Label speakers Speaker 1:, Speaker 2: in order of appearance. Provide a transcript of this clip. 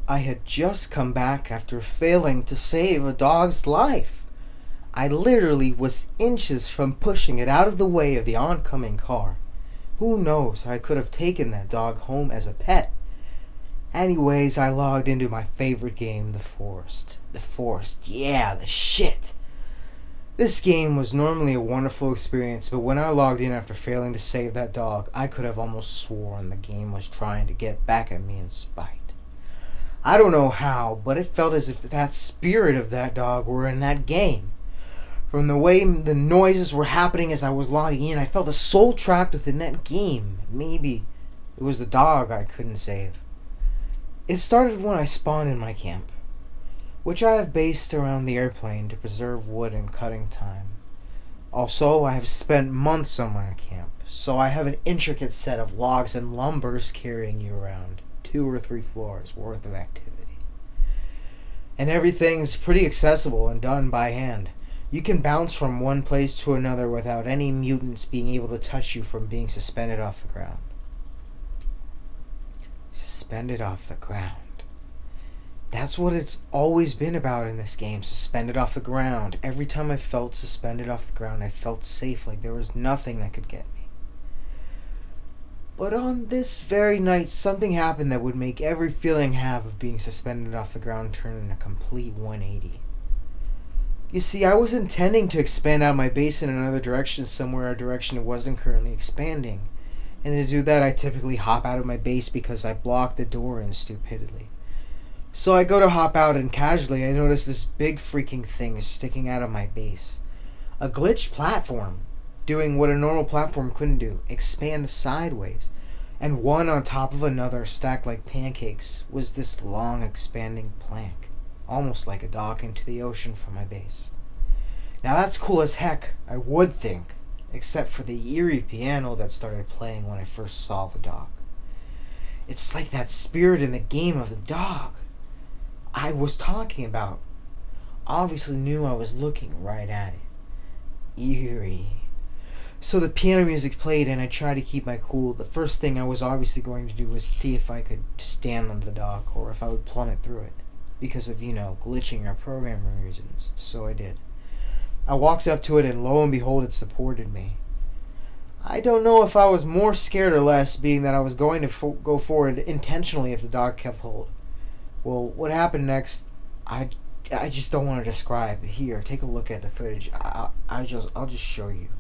Speaker 1: I had just come back after failing to save a dog's life. I literally was inches from pushing it out of the way of the oncoming car. Who knows, I could have taken that dog home as a pet. Anyways, I logged into my favorite game, The Forest. The Forest, yeah, the shit. This game was normally a wonderful experience, but when I logged in after failing to save that dog, I could have almost sworn the game was trying to get back at me in spite. I don't know how, but it felt as if that spirit of that dog were in that game. From the way the noises were happening as I was logging in, I felt a soul trapped within that game. Maybe it was the dog I couldn't save. It started when I spawned in my camp, which I have based around the airplane to preserve wood and cutting time. Also, I have spent months on my camp, so I have an intricate set of logs and lumbers carrying you around 2 or 3 floors worth of activity. And everything's pretty accessible and done by hand. You can bounce from one place to another without any mutants being able to touch you from being suspended off the ground. Suspended off the ground. That's what it's always been about in this game, suspended off the ground. Every time I felt suspended off the ground, I felt safe, like there was nothing that could get me. But on this very night, something happened that would make every feeling I have of being suspended off the ground turn in a complete 180. You see, I was intending to expand out my base in another direction, somewhere a direction it wasn't currently expanding. And to do that, I typically hop out of my base because I blocked the door in stupidity. So I go to hop out, and casually I notice this big freaking thing is sticking out of my base. A glitched platform, doing what a normal platform couldn't do, expand sideways. And one on top of another, stacked like pancakes, was this long expanding plank, almost like a dock into the ocean from my base. Now that's cool as heck, I would think, except for the eerie piano that started playing when I first saw the dog. It's like that spirit in the game of the dog I was talking about obviously knew I was looking right at it. Eerie. So the piano music played and I tried to keep my cool. The first thing I was obviously going to do was see if I could stand on the dock or if I would plummet through it because of, glitching or programming reasons. So I did. I walked up to it and lo and behold it supported me. I don't know if I was more scared or less, being that I was going to go forward intentionally if the dog kept hold. Well, what happened next, I just don't want to describe. Here, take a look at the footage. I'll just show you.